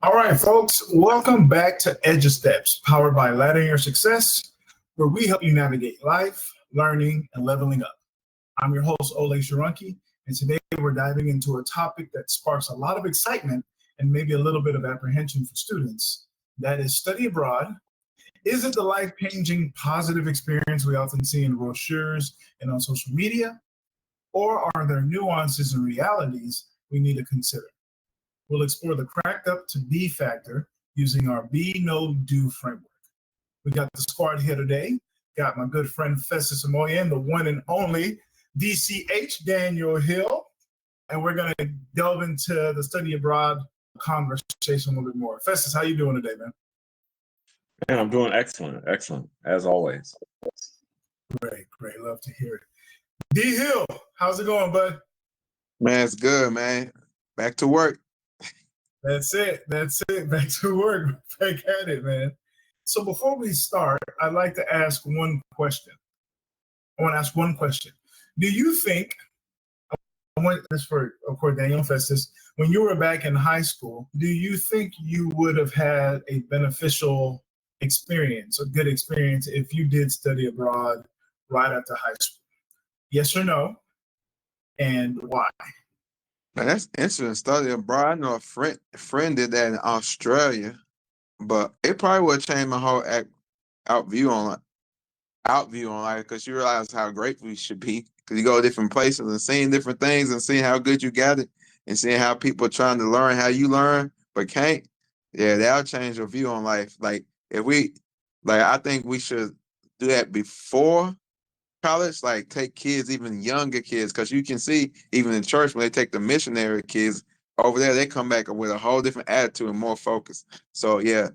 All right, folks, welcome back to Edu Steps, powered by Laddering Your Success, where we help you navigate life, learning, and leveling up. I'm your host, Olay, and today we're diving into a topic that sparks a lot of excitement and maybe a little bit of apprehension for students. That is study abroad. Is it the life-changing positive experience we often see in brochures and on social media? Or are there nuances and realities we need to consider? We'll explore the cracked up to be factor using our be, know, do framework. We got the squad here today. Got my good friend Festus Amoye and the one and only DCH Daniel Hill. And we're going to delve into the study abroad conversation a little bit more. Festus, how you doing today, man? Man, I'm doing excellent, as always. Great. Love to hear it. D Hill, how's it going, bud? Man, it's good, man. Back to work. That's it. Back to work. Back at it, man. So before we start, I'd like to ask one question. I want to ask one question. Do you think, I want this for, of course, Daniel Festus, when you were back in high school, do you think you would have had a beneficial experience, a good experience, if you did study abroad right after high school? Yes or no? And why? Man, that's interesting. Study abroad. I know a friend did that in Australia, but it probably would change my whole outview on life because you realize how grateful you should be because you go to different places and seeing different things and seeing how good you got it and seeing how people are trying to learn how you learn but can't. Yeah, that'll change your view on life. Like if we, like I think we should do that before college, like take kids, even younger kids, because you can see even in church when they take the missionary kids over there, they come back with a whole different attitude and more focus. So yeah,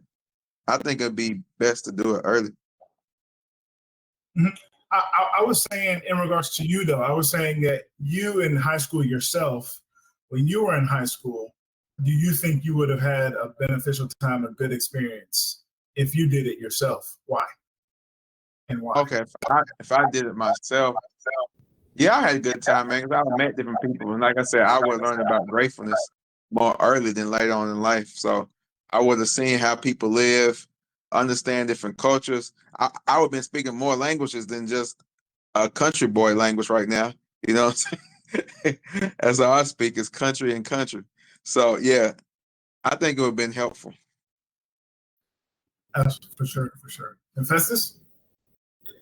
I think it'd be best to do it early. Mhm. I was saying in regards to you, though, I was saying that you in high school yourself, when you were in high school, do you think you would have had a beneficial time, a good experience if you did it yourself? Why and why? Okay, if I did it myself, yeah, I had a good time, man, because I met different people, and like I said, I would learn about gratefulness more early than later on in life. So I would have seen how people live, understand different cultures. I would have been speaking more languages than just a country boy language right now. You know what I'm saying? That's how I speak is country and country. So yeah, I think it would have been helpful. That's for sure. And Festus?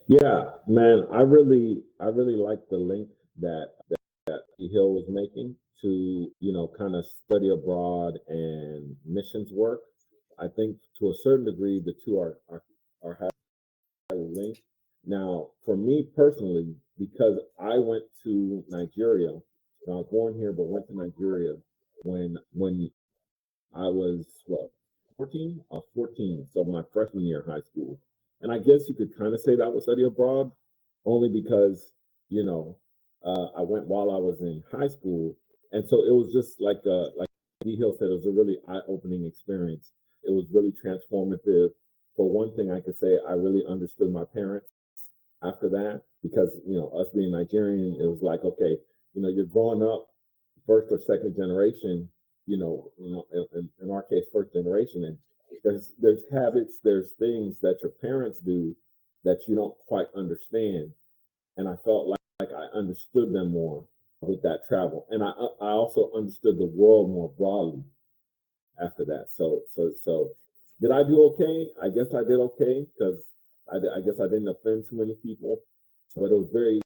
Yeah, man, I really like the link that Hill was making to, kind of study abroad and missions work. I think to a certain degree the two are highly linked. Now, for me personally, because I went to Nigeria, I was born here but went to Nigeria when I was what 14 or 14, so my freshman year of high school. And I guess you could kind of say that was study abroad, only because you know I went while I was in high school, and so it was just like D Hill said, it was a really eye-opening experience. It was really transformative. For one thing, I could say I really understood my parents after that because us being Nigerian, it was like okay, you're growing up first or second generation, in our case, first generation, and there's habits, there's things that your parents do that you don't quite understand, and I felt like I understood them more with that travel, and I also understood the world more broadly after that. So did I do okay? I guess I did okay because I guess I didn't offend too many people, but it was very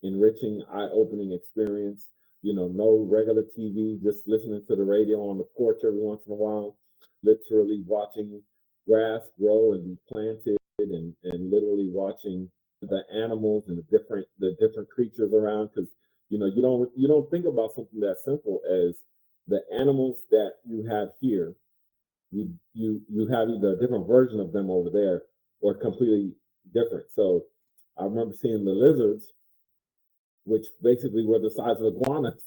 enriching, eye-opening experience. No regular TV, just listening to the radio on the porch every once in a while, literally watching grass grow and be planted, and literally watching the animals and the different creatures around. Because you don't think about something that simple as the animals that you have here. You have either a different version of them over there or completely different. So I remember seeing the lizards, which basically were the size of iguanas,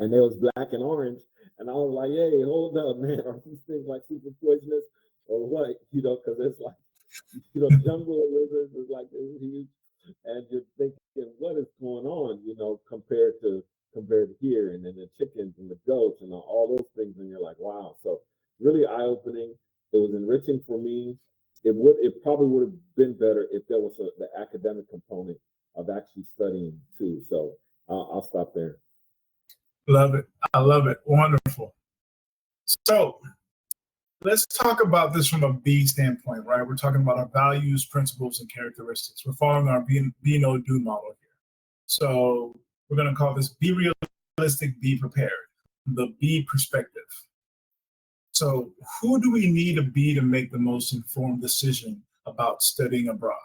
and they was black and orange. And I was like, "Hey, hold up, man! Are these things like super poisonous or what?" Because it's like, jungle lizards is like this huge, and you're thinking, "What is going on?" Compared to here, and then the chickens and the goats and all those things, and you're like, "Wow!" So really eye-opening. It was enriching for me. It probably would have been better if there was the academic component of actually studying too. So I'll stop there. Love it. I love it. Wonderful. So let's talk about this from a B standpoint, right? We're talking about our values, principles, and characteristics. We're following our be, no, do model here. So we're going to call this be realistic, be prepared, the B perspective. So who do we need to be to make the most informed decision about studying abroad,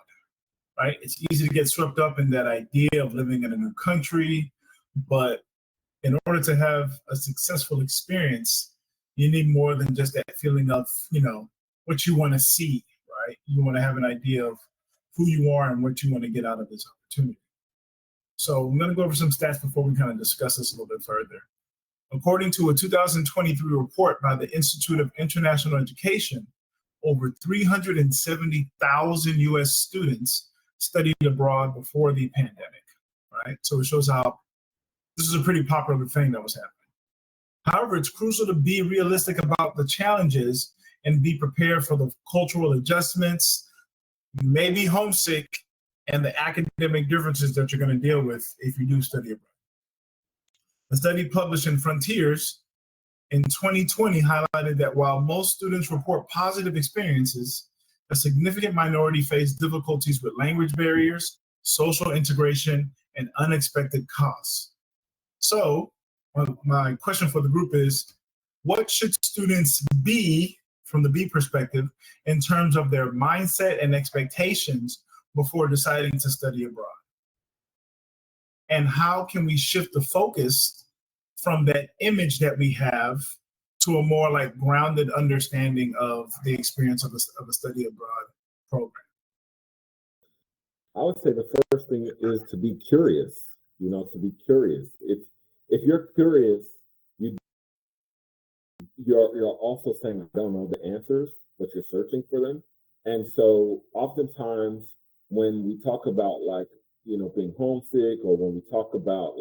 right? It's easy to get swept up in that idea of living in a new country, but in order to have a successful experience, you need more than just that feeling of, what you want to see, right? You want to have an idea of who you are and what you want to get out of this opportunity. So I'm going to go over some stats before we kind of discuss this a little bit further. According to a 2023 report by the Institute of International Education, over 370,000 U.S. students studied abroad before the pandemic, right? So it shows how this is a pretty popular thing that was happening. However, it's crucial to be realistic about the challenges and be prepared for the cultural adjustments. You may be homesick and the academic differences that you're going to deal with if you do study abroad. A study published in Frontiers in 2020 highlighted that while most students report positive experiences, a significant minority face difficulties with language barriers, social integration, and unexpected costs. So my question for the group is, what should students be, from the B perspective, in terms of their mindset and expectations before deciding to study abroad? And how can we shift the focus from that image that we have to a more like grounded understanding of the experience of a study abroad program? I would say the first thing is to be curious, to be curious. If you're curious, you're also saying, I don't know the answers, but you're searching for them. And so oftentimes when we talk about being homesick, or when we talk about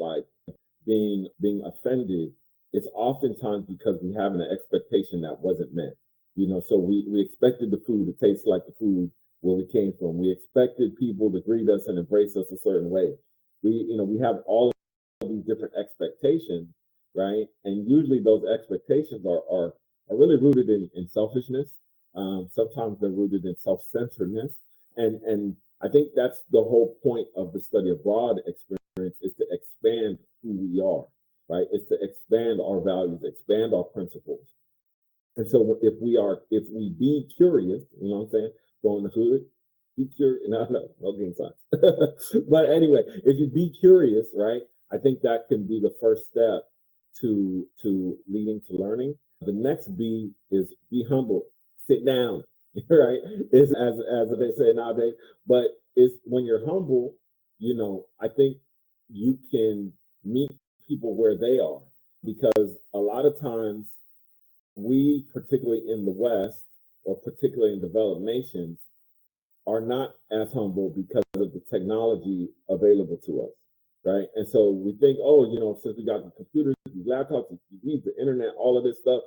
being offended, it's oftentimes because we have an expectation that wasn't met. So we expected the food to taste like the food where we came from. We expected people to greet us and embrace us a certain way. We have all of these different expectations, right? And usually those expectations are really rooted in selfishness. Sometimes they're rooted in self-centeredness. And I think that's the whole point of the study abroad experience, is to expand who we are, right? It's to expand our values, expand our principles. And so if we be curious, you know what I'm saying? Go in the hood, be curious. No game signs. But anyway, if you be curious, right? I think that can be the first step to leading to learning. The next B is be humble, sit down, right? It's as they say nowadays, but it's when you're humble, I think you can meet people where they are, because a lot of times we, particularly in the West, or particularly in developed nations, are not as humble because of the technology available to us, right? And so we think, since we got the computers, the laptops, the TVs, the internet, all of this stuff,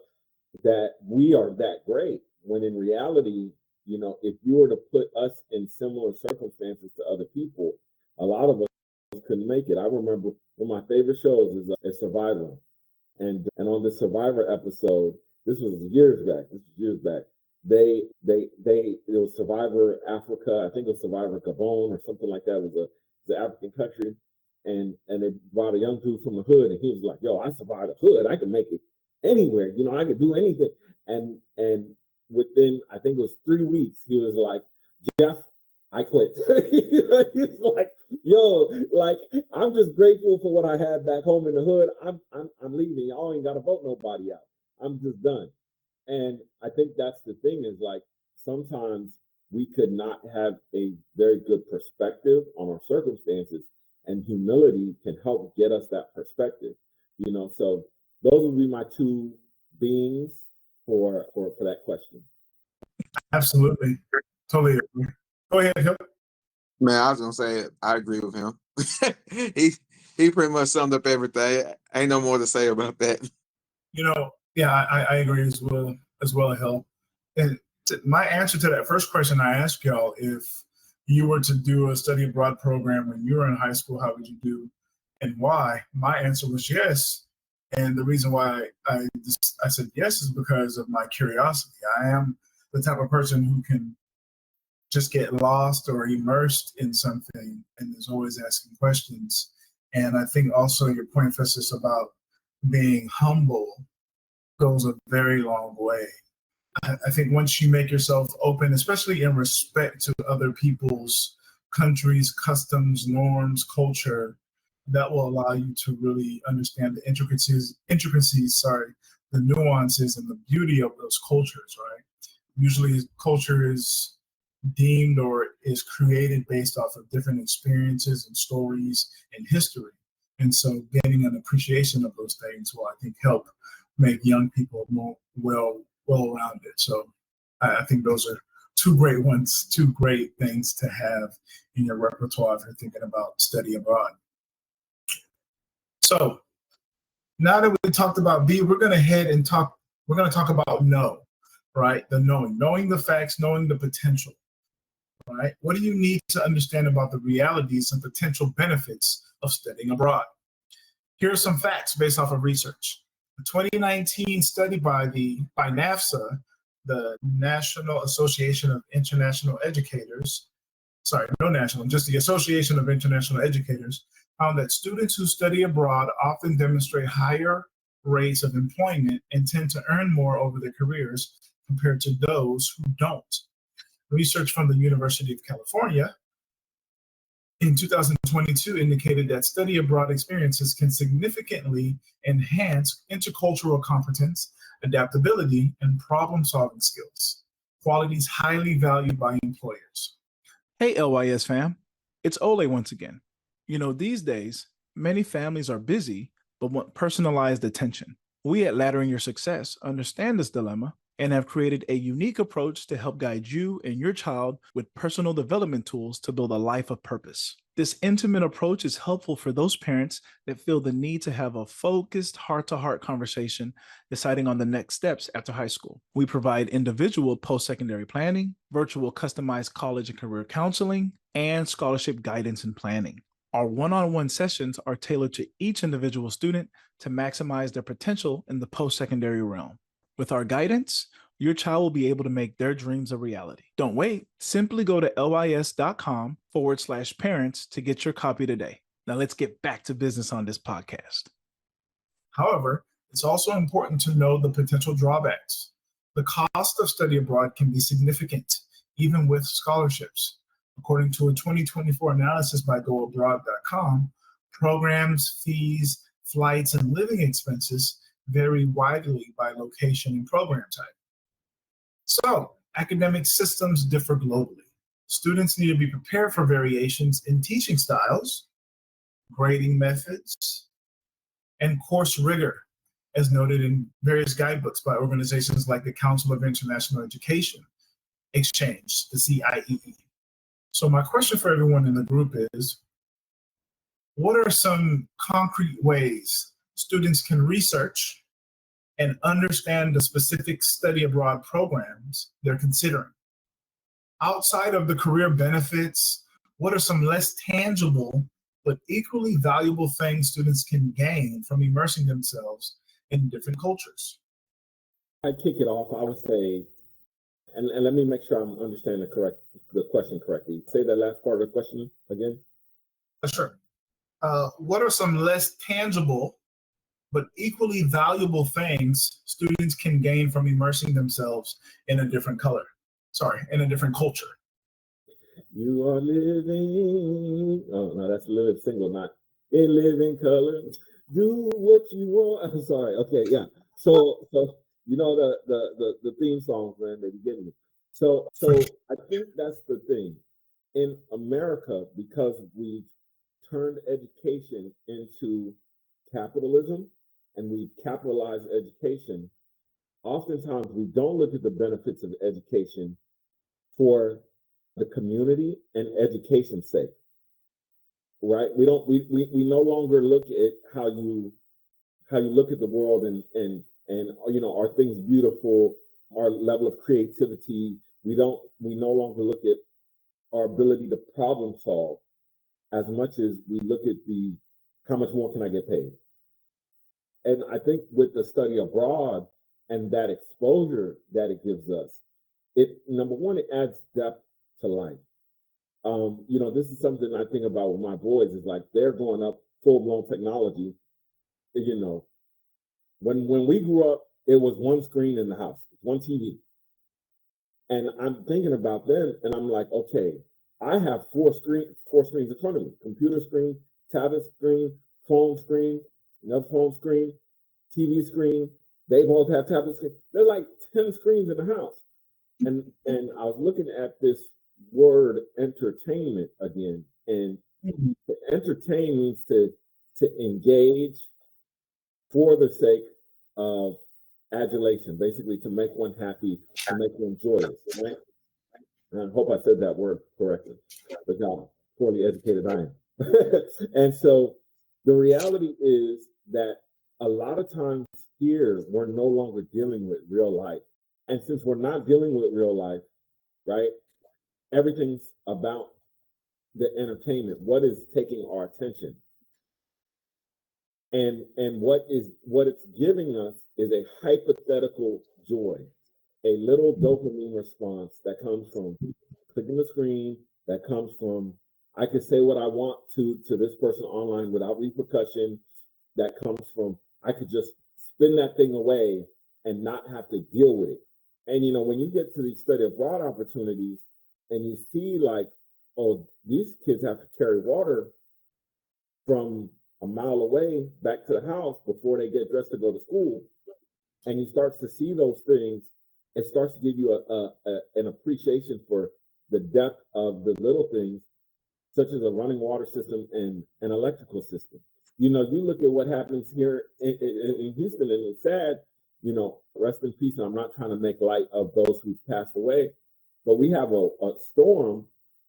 that we are that great. When in reality, if you were to put us in similar circumstances to other people, a lot of us couldn't make it. I remember one of my favorite shows is Survivor. And on the Survivor episode, this was years back. It was Survivor Africa. I think it was Survivor Gabon or something like that. It was an African country, and they brought a young dude from the hood, and he was like, "Yo, I survived the hood. I can make it anywhere. I could do anything." And within, I think it was 3 weeks, he was like, "Jeff, I quit." He's like, "Yo, I'm just grateful for what I had back home in the hood. I'm leaving. Y'all ain't got to vote nobody out. I'm just done." And I think that's the thing, is sometimes we could not have a very good perspective on our circumstances, and humility can help get us that perspective. So those would be my two beings for that question. Absolutely. Totally agree. Go ahead, Hill. Man, I was gonna say I agree with him. he pretty much summed up everything. Ain't no more to say about that. Yeah, I agree as well. as well, Hill. And my answer to that first question I asked y'all, if you were to do a study abroad program when you were in high school, how would you do and why? My answer was yes. And the reason why I said yes is because of my curiosity. I am the type of person who can just get lost or immersed in something and is always asking questions. And I think also your point, Festus, about being humble goes a very long way. I think once you make yourself open, especially in respect to other people's countries, customs, norms, culture, that will allow you to really understand the intricacies, the nuances and the beauty of those cultures, right? Usually culture is deemed or is created based off of different experiences and stories and history. And so getting an appreciation of those things will, I think, help make young people more well-rounded. So I think those are two great things to have in your repertoire if you're thinking about study abroad. So now that we talked about B, we're going to talk about know, right? The knowing the facts, knowing the potential, right? What do you need to understand about the realities and potential benefits of studying abroad? Here are some facts based off of research. A 2019 study by NAFSA, the National Association of International Educators, just the Association of International Educators, found that students who study abroad often demonstrate higher rates of employment and tend to earn more over their careers compared to those who don't. Research from the University of California in 2022 indicated that study abroad experiences can significantly enhance intercultural competence, adaptability, and problem-solving skills, qualities highly valued by employers. Hey, LYS fam, it's Olay once again. You know, these days, many families are busy but want personalized attention. We at Laddering Your Success understand this dilemma and have created a unique approach to help guide you and your child with personal development tools to build a life of purpose. This intimate approach is helpful for those parents that feel the need to have a focused heart-to-heart conversation deciding on the next steps after high school. We provide individual post-secondary planning, virtual customized college and career counseling, and scholarship guidance and planning. Our one-on-one sessions are tailored to each individual student to maximize their potential in the post-secondary realm. With our guidance, your child will be able to make their dreams a reality. Don't wait. Simply go to lys.com/parents to get your copy today. Now let's get back to business on this podcast. However, it's also important to know the potential drawbacks. The cost of study abroad can be significant, even with scholarships. According to a 2024 analysis by goabroad.com, programs, fees, flights, and living expenses vary widely by location and program type. So, academic systems differ globally. Students need to be prepared for variations in teaching styles, grading methods, and course rigor, as noted in various guidebooks by organizations like the Council of International Education, Exchange, the CIEE. So my question for everyone in the group is, what are some concrete ways students can research and understand the specific study abroad programs they're considering? Outside of the career benefits, what are some less tangible but equally valuable things students can gain from immersing themselves in different cultures? I'd kick it off. I would say, and let me make sure I'm understanding the question correctly. Say that last part of the question again. Sure. What are some less tangible but equally valuable things students can gain from immersing themselves in a different culture? You are living. Oh no, that's Living Single, not in living color. Do what you want. I'm sorry. Okay, yeah. So you know the theme songs, man, they be getting me. So I think that's the thing. In America, because we've turned education into capitalism and we've capitalized education, oftentimes we don't look at the benefits of education for the community and education's sake. Right? We no longer look at how you look at the world and you know, are things beautiful? our level of creativity. We no longer look at our ability to problem solve as much as we look at how much more can I get paid? And I think with the study abroad and that exposure that it gives us, number one, it adds depth to life. This is something I think about with my boys, is like they're growing up full-blown technology. When we grew up, it was one screen in the house, one TV. And I'm thinking about them, and I'm like, okay, I have four screens in front of me: computer screen, tablet screen, phone screen, another phone screen, TV screen. They both have tablet screen. There's like 10 screens in the house. And I was looking at this word entertainment again, and to entertain means to engage for the sake of adulation, basically to make one happy, to make one joyous, right? And I hope I said that word correctly, but how poorly educated I am. And so the reality is that a lot of times here, we're no longer dealing with real life. And since we're not dealing with real life, right, everything's about the entertainment, what is taking our attention. And what it's giving us is a hypothetical joy, a little dopamine response that comes from clicking the screen, that comes from, I can say what I want to this person online without repercussion, that comes from, I could just spin that thing away and not have to deal with it. And when you get to these study abroad opportunities and you see like, oh, these kids have to carry water from a mile away back to the house before they get dressed to go to school, and you start to see those things, it starts to give you an appreciation for the depth of the little things, such as a running water system and an electrical system. You look at what happens here in Houston, and it's sad, rest in peace, and I'm not trying to make light of those who've passed away, but we have a storm,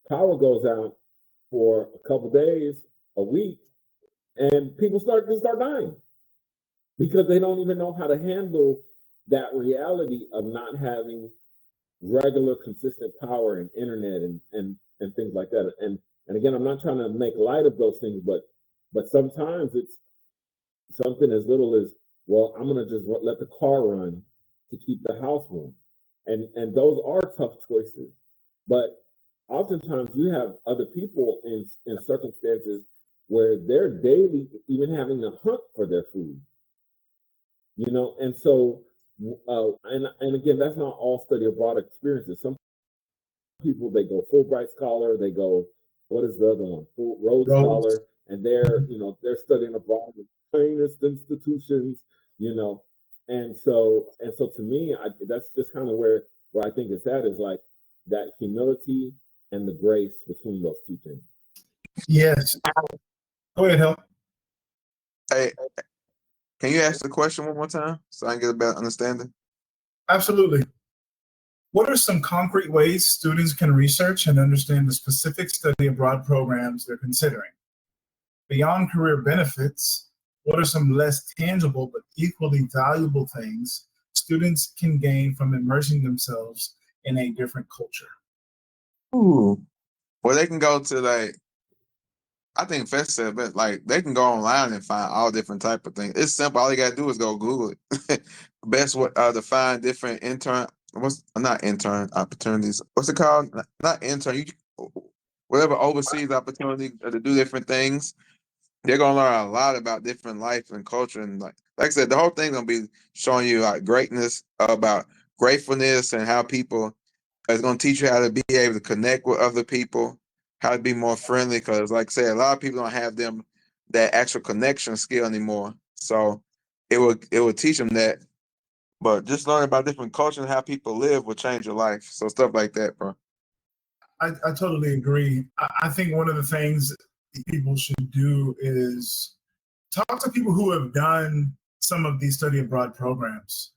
power goes out for a couple days, a week, and people start dying because they don't even know how to handle that reality of not having regular, consistent power and internet and things like that. And again, I'm not trying to make light of those things, but sometimes it's something as little as, well, I'm gonna just let the car run to keep the house warm, and those are tough choices. But oftentimes you have other people in circumstances where they're daily even having to hunt for their food, and so and again, that's not all study abroad experiences. Some people, they go Fulbright scholar, they go, what is the other one, full Rhodes scholar, and they're studying abroad in the finest institutions, and so to me, that's just kind of where I think it's at, is like that humility and the grace between those two things. Yes. Go ahead, Help. Hey, can you ask the question one more time so I can get a better understanding? Absolutely. What are some concrete ways students can research and understand the specific study abroad programs they're considering? Beyond career benefits, what are some less tangible but equally valuable things students can gain from immersing themselves in a different culture? Ooh. Well, they can go to I think Festus said, but they can go online and find all different type of things. It's simple. All you gotta do is go Google it. Best way to find different not intern opportunities. What's it called? Not intern. Whatever overseas opportunity to do different things. They're gonna learn a lot about different life and culture, and like I said, the whole thing's gonna be showing you greatness, about gratefulness, and how people. It's gonna teach you how to be able to connect with other people, how to be more friendly. Because, like I said, a lot of people don't have that actual connection skill anymore. So it will teach them that. But just learning about different cultures and how people live will change your life. So stuff like that, bro. I totally agree. I think one of the things people should do is talk to people who have done some of these study abroad programs.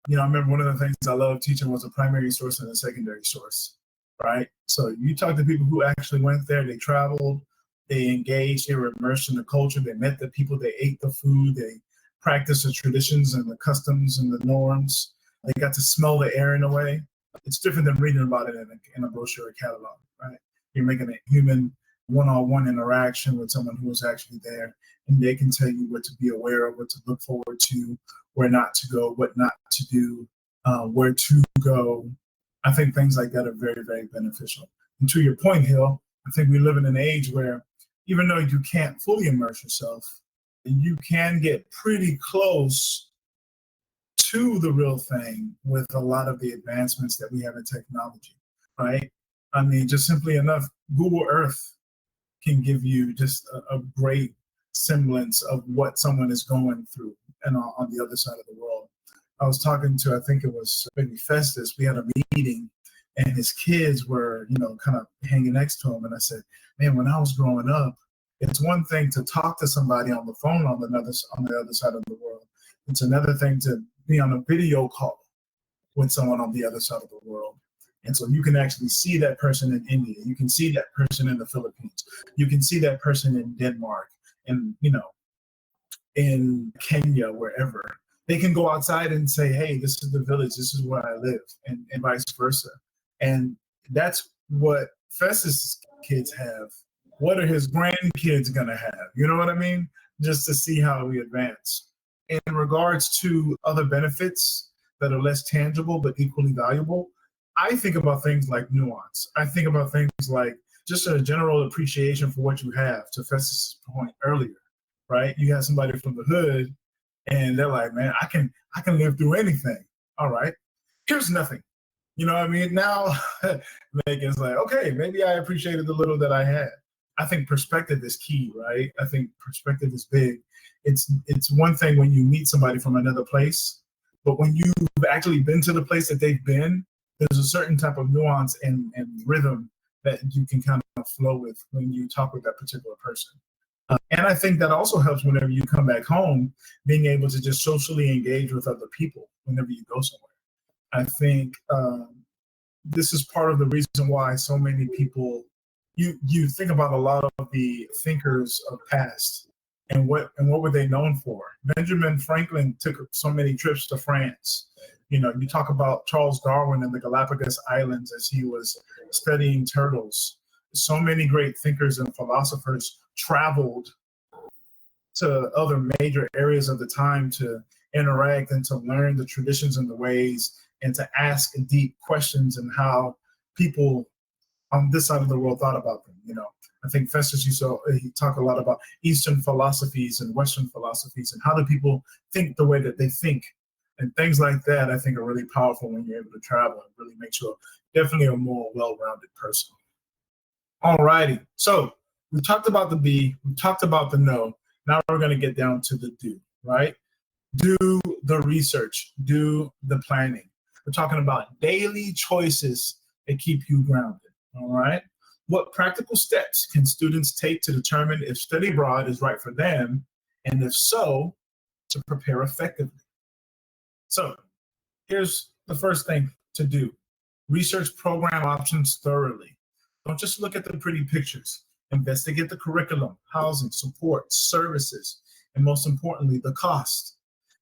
I remember one of the things I loved teaching was a primary source and a secondary source, right? So you talk to people who actually went there, they traveled, they engaged, they were immersed in the culture, they met the people, they ate the food, they practiced the traditions and the customs and the norms. They got to smell the air in a way. It's different than reading about it in a brochure or catalog, right? You're making a human one-on-one interaction with someone who is actually there, and they can tell you what to be aware of, what to look forward to, where not to go, what not to do, where to go. I think things like that are very, very beneficial. And to your point, Hill, I think we live in an age where even though you can't fully immerse yourself, you can get pretty close to the real thing with a lot of the advancements that we have in technology, right? I mean, just simply enough, Google Earth can give you just a great semblance of what someone is going through and on the other side of the world. I was talking to, I think it was maybe Festus, we had a meeting and his kids were, kind of hanging next to him. And I said, man, when I was growing up, it's one thing to talk to somebody on the phone on the other side of the world. It's another thing to be on a video call with someone on the other side of the world. And so you can actually see that person in India. You can see that person in the Philippines. You can see that person in Denmark and, in Kenya, wherever. They can go outside and say, hey, this is the village. This is where I live, and vice versa. And that's what Festus' kids have. What are his grandkids going to have? You know what I mean? Just to see how we advance. In regards to other benefits that are less tangible but equally valuable, I think about things like nuance. I think about things like just a general appreciation for what you have, to Festus' point earlier, right? You have somebody from the hood and they're like, man, I can live through anything. All right, here's nothing. You know what I mean? Now Megan's like, okay, maybe I appreciated the little that I had. I think perspective is key, right? I think perspective is big. It's one thing when you meet somebody from another place, but when you've actually been to the place that they've been, there's a certain type of nuance and rhythm that you can kind of flow with when you talk with that particular person. And I think that also helps whenever you come back home, being able to just socially engage with other people whenever you go somewhere. I think this is part of the reason why so many people, you think about a lot of the thinkers of past and what were they known for? Benjamin Franklin took so many trips to France. You talk about Charles Darwin and the Galapagos Islands as he was studying turtles. So many great thinkers and philosophers traveled to other major areas of the time to interact and to learn the traditions and the ways and to ask deep questions and how people on this side of the world thought about them. I think Festus he talked a lot about Eastern philosophies and Western philosophies and how do people think the way that they think. And things like that, I think, are really powerful when you're able to travel and really makes you definitely a more well-rounded person. All righty. So we talked about the be, we talked about the know. Now we're going to get down to the do, right? Do the research, do the planning. We're talking about daily choices that keep you grounded, all right? What practical steps can students take to determine if study abroad is right for them, and if so, to prepare effectively? So here's the first thing to do. Research program options thoroughly. Don't just look at the pretty pictures. Investigate the curriculum, housing, support, services, and most importantly, the cost.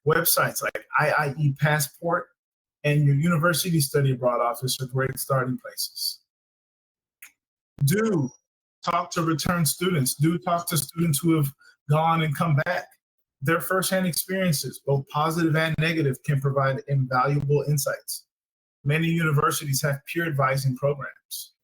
Websites like IIE Passport and your university study abroad office are great starting places. Do talk to return students. Do talk to students who have gone and come back. Their firsthand experiences, both positive and negative, can provide invaluable insights. Many universities have peer advising programs.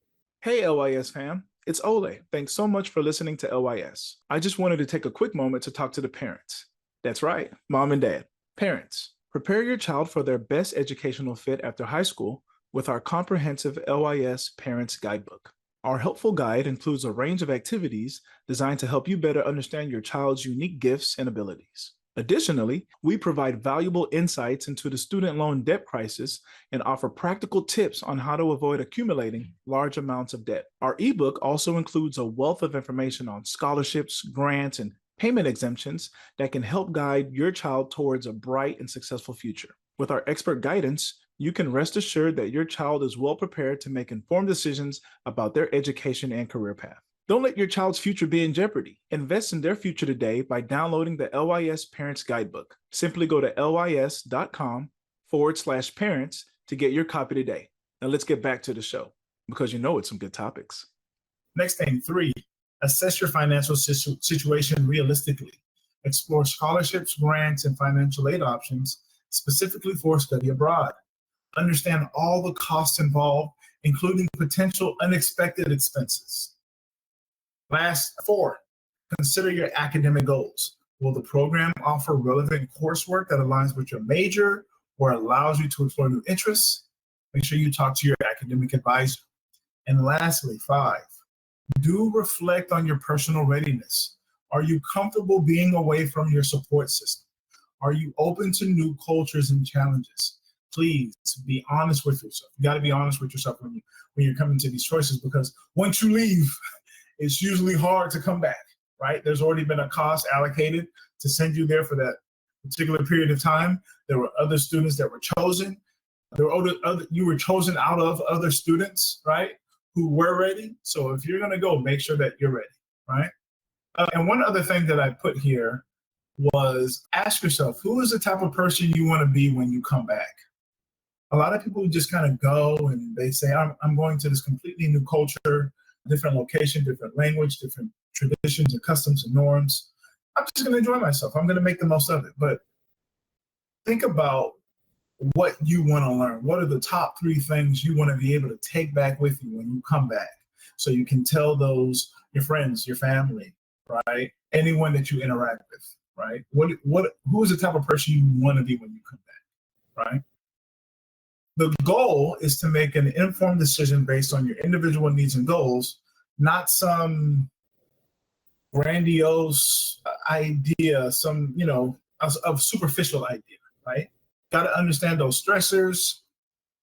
Hey, LYS fam. It's Olay. Thanks so much for listening to LYS. I just wanted to take a quick moment to talk to the parents. That's right, mom and dad. Parents, prepare your child for their best educational fit after high school with our comprehensive LYS Parents Guidebook. Our helpful guide includes a range of activities designed to help you better understand your child's unique gifts and abilities. Additionally, we provide valuable insights into the student loan debt crisis and offer practical tips on how to avoid accumulating large amounts of debt. Our ebook also includes a wealth of information on scholarships, grants, and payment exemptions that can help guide your child towards a bright and successful future. With our expert guidance, you can rest assured that your child is well prepared to make informed decisions about their education and career path. Don't let your child's future be in jeopardy. Invest in their future today by downloading the LYS Parents Guidebook. Simply go to lys.com www.educator.com/parents to get your copy today. Now let's get back to the show because it's some good topics. Next thing, 3, assess your financial situation realistically. Explore scholarships, grants, and financial aid options specifically for study abroad. Understand all the costs involved, including potential unexpected expenses. Last, 4, consider your academic goals. Will the program offer relevant coursework that aligns with your major or allows you to explore new interests? Make sure you talk to your academic advisor. And lastly, 5, do reflect on your personal readiness. Are you comfortable being away from your support system? Are you open to new cultures and challenges? Please be honest with yourself. You got to be honest with yourself when you're coming to these choices, because once you leave, it's usually hard to come back, right? There's already been a cost allocated to send you there for that particular period of time. There were other students that were chosen. You were chosen out of other students, right, who were ready. So if you're going to go, make sure that you're ready, right? And one other thing that I put here was ask yourself, who is the type of person you want to be when you come back? A lot of people just kind of go and they say, I'm going to this completely new culture, different location, different language, different traditions and customs and norms. I'm just going to enjoy myself. I'm going to make the most of it. But think about what you want to learn. What are the top 3 things you want to be able to take back with you when you come back, so you can tell those, your friends, your family, right? Anyone that you interact with, right? Who is the type of person you want to be when you come back, right? The goal is to make an informed decision based on your individual needs and goals, not some grandiose idea, a superficial idea, right? Got to understand those stressors,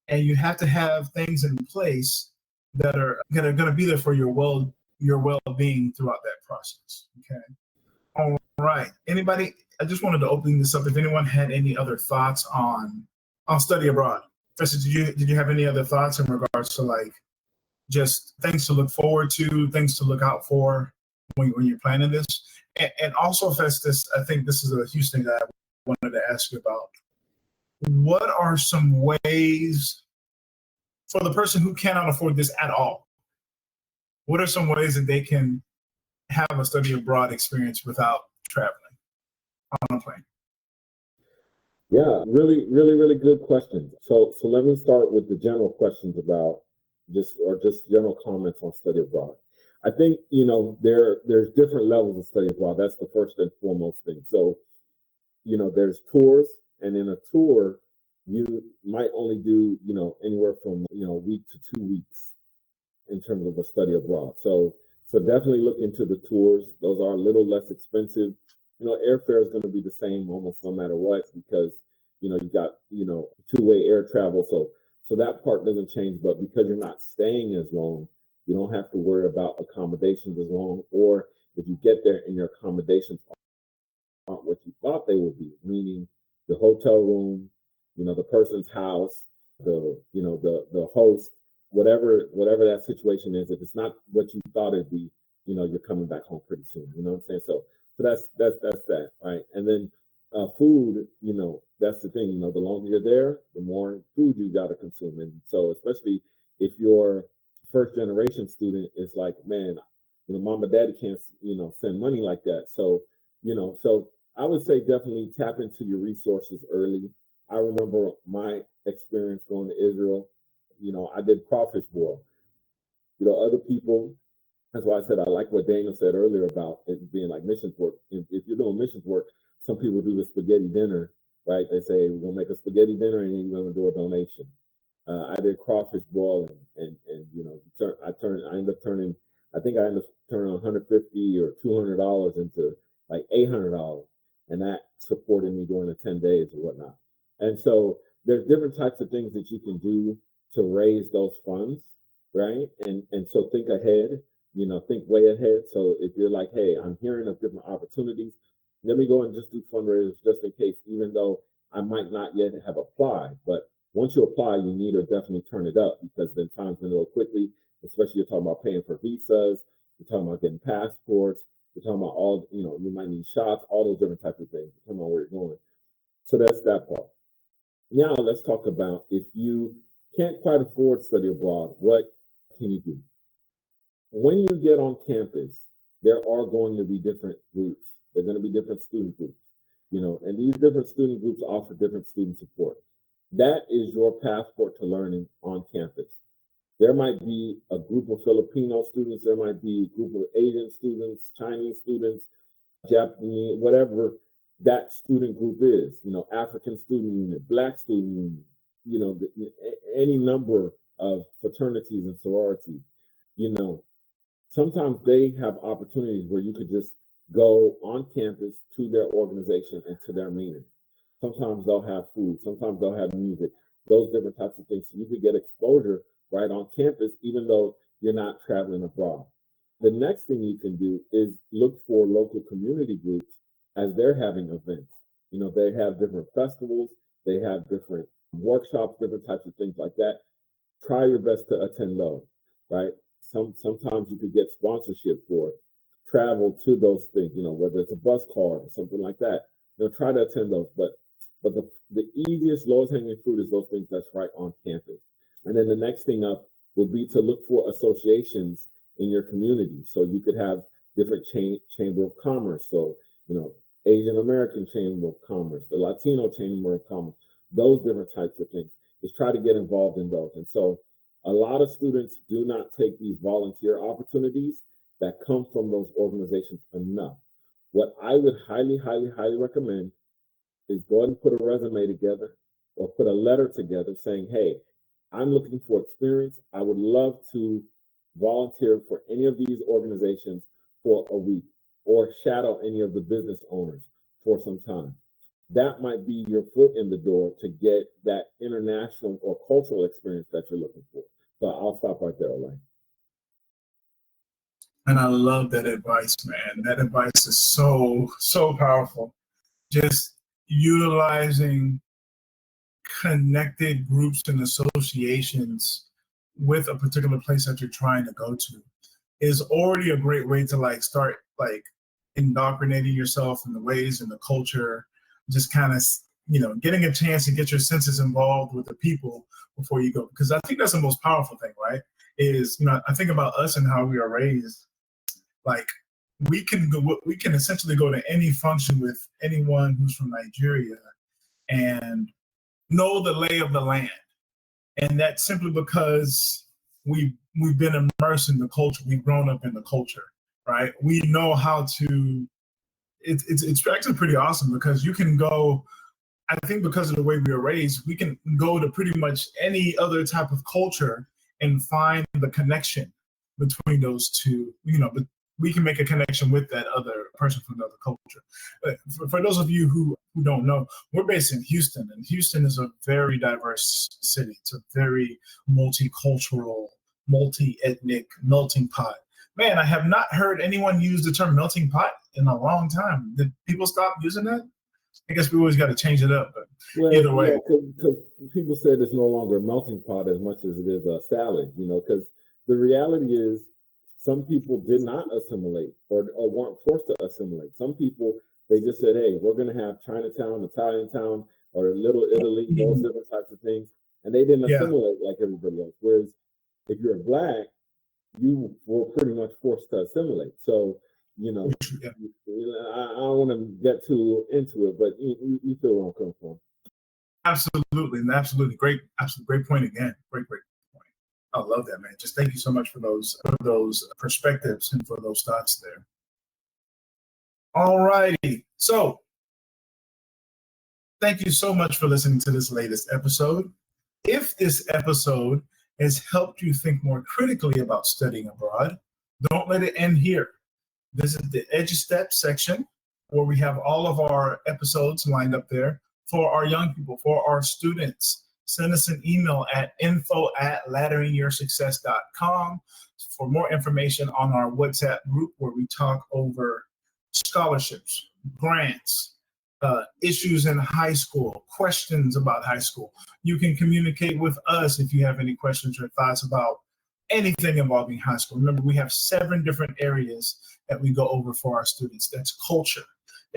and you have to have things in place that are going to be there for your well-being throughout that process. Okay. All right. Anybody? I just wanted to open this up. If anyone had any other thoughts on study abroad. Festus, did you have any other thoughts in regards to like just things to look forward to, things to look out for when you're planning this? And also, Festus, I think this is a huge thing that I wanted to ask you about. What are some ways for the person who cannot afford this at all? What are some ways that they can have a study abroad experience without traveling on a plane? Yeah, really, really, really good questions. So let me start with the general questions about just general comments on study abroad. I think, there's different levels of study abroad. That's the first and foremost thing. So, there's tours, and in a tour, you might only do, anywhere from, a week to 2 weeks in terms of a study abroad. So definitely look into the tours. Those are a little less expensive. Airfare is going to be the same almost no matter what, because, you got, two-way air travel. So that part doesn't change, but because you're not staying as long, you don't have to worry about accommodations as long, or if you get there and your accommodations aren't what you thought they would be, meaning the hotel room, the person's house, the host, whatever that situation is, if it's not what you thought it'd be, you're coming back home pretty soon. You know what I'm saying? So that's that, right? And then food, that's the thing. The longer you're there, the more food you got to consume. And so, especially if you're first generation student, it's like, man, mom and daddy can't, send money like that. So, so I would say definitely tap into your resources early. I remember my experience going to Israel. I did crawfish boil. Other people, that's why I said I like what Daniel said earlier about it being like missions work. If you're doing missions work, some people do the spaghetti dinner, right? They say, we're gonna make a spaghetti dinner and then you're gonna do a donation. I did crawfish boiling, and I ended up turning $150 or $200 into like $800, and that supported me during the 10 days or whatnot. And so there's different types of things that you can do to raise those funds, right? And so think ahead, think way ahead. So if you're like, hey, I'm hearing of different opportunities, let me go and just do fundraisers just in case, even though I might not yet have applied. But once you apply, you need to definitely turn it up, because then time's gonna go quickly, especially you're talking about paying for visas, you're talking about getting passports, you're talking about all, you might need shots, all those different types of things, depending on where you're going. So that's that part. Now let's talk about if you can't quite afford study abroad, what can you do? When you get on campus, there are going to be different groups. There are going to be different student groups, and these different student groups offer different student support. That is your passport to learning on campus. There might be a group of Filipino students, there might be a group of Asian students, Chinese students, Japanese, whatever that student group is, African student unit, Black student union, any number of fraternities and sororities, sometimes they have opportunities where you could just go on campus to their organization and to their meeting. Sometimes they'll have food, sometimes they'll have music, those different types of things. So you could get exposure right on campus, even though you're not traveling abroad. The next thing you can do is look for local community groups as they're having events. They have different festivals, they have different workshops, different types of things like that. Try your best to attend those, right? Sometimes you could get sponsorship for travel to those things, whether it's a bus card or something like that. Try to attend those. But the easiest, lowest hanging fruit is those things that's right on campus. And then the next thing up would be to look for associations in your community. So you could have different chamber of commerce. So, Asian American Chamber of Commerce, the Latino Chamber of Commerce, those different types of things. Just try to get involved in those. And so a lot of students do not take these volunteer opportunities that come from those organizations enough. What I would highly, highly, highly recommend is go ahead and put a resume together or put a letter together saying, hey, I'm looking for experience. I would love to volunteer for any of these organizations for a week or shadow any of the business owners for some time. That might be your foot in the door to get that international or cultural experience that you're looking for. So I'll stop right there, Olay. And I love that advice, man. That advice is so, so powerful. Just utilizing connected groups and associations with a particular place that you're trying to go to is already a great way to start indoctrinating yourself in the ways and the culture, just kind of getting a chance to get your senses involved with the people before you go, because I think that's the most powerful thing, right? Is I think about us and how we are raised. We can essentially go to any function with anyone who's from Nigeria and know the lay of the land. And that's simply because we've been immersed in the culture. We've grown up in the culture, right? We know how to, it's actually pretty awesome because you can go, I think because of the way we were raised, we can go to pretty much any other type of culture and find the connection between those two, but we can make a connection with that other person from another culture. For those of you who don't know, we're based in Houston, and Houston is a very diverse city. It's a very multicultural, multi-ethnic melting pot. Man, I have not heard anyone use the term melting pot in a long time. Did people stop using that? I guess we always got to change it up, but either way. Because people said it's no longer a melting pot as much as it is a salad, because the reality is some people did not assimilate or weren't forced to assimilate. Some people, they just said, hey, we're going to have Chinatown, Italian town, or Little Italy, those different types of things. And they didn't assimilate like everybody else. Whereas if you're Black, you were pretty much forced to assimilate. So, I don't want to get too into it, but you feel where I'm coming from. Absolutely. Great point again. Great point. I love that, man. Just thank you so much for those perspectives and for those thoughts there. All righty. So thank you so much for listening to this latest episode. If this episode has helped you think more critically about studying abroad, don't let it end here. Visit the Edu Steps section where we have all of our episodes lined up there for our young people, for our students. Send us an email at info@ladderinyoursuccess.com for more information on our WhatsApp group where we talk over scholarships, grants, issues in high school, questions about high school. You can communicate with us if you have any questions or thoughts about anything involving high school. Remember, we have 7 different areas that we go over for our students. That's culture,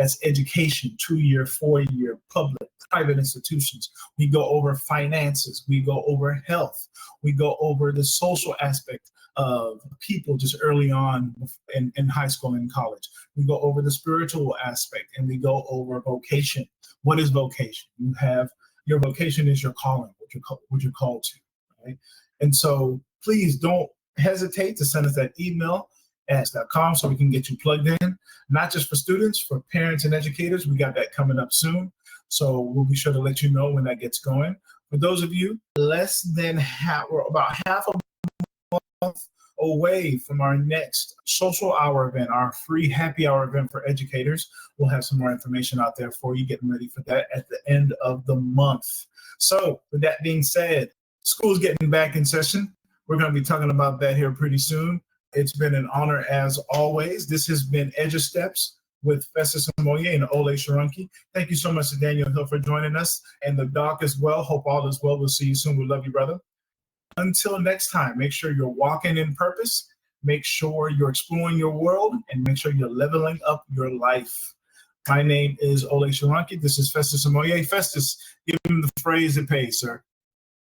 That's education, 2-year, 4-year, public, private institutions. We go over finances. We go over health. We go over the social aspect of people just early on in high school and college. We go over the spiritual aspect, and we go over vocation. What is vocation? You have your vocation is your calling, what you're called to, right? And so please don't hesitate to send us that email at so we can get you plugged in, not just for students, for parents and educators. We got that coming up soon. So we'll be sure to let you know when that gets going. For those of you less than about half a month away from our next social hour event, our free happy hour event for educators. We'll have some more information out there for you, getting ready for that at the end of the month. So with that being said, school's getting back in session. We're going to be talking about that here pretty soon. It's been an honor as always. This has been Edu Steps with Festus Amoye and Olay. Thank you so much to Daniel Hill for joining us, and the doc as well. Hope all is well. We'll see you soon. We love you, brother. Until next time, make sure you're walking in purpose, make sure you're exploring your world, and make sure you're leveling up your life. My name is Olay. This is Festus Amoye. Festus, give him the phrase that pays, sir.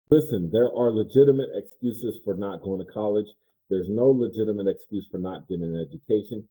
Listen, there are legitimate excuses for not going to college. There's no legitimate excuse for not getting an education.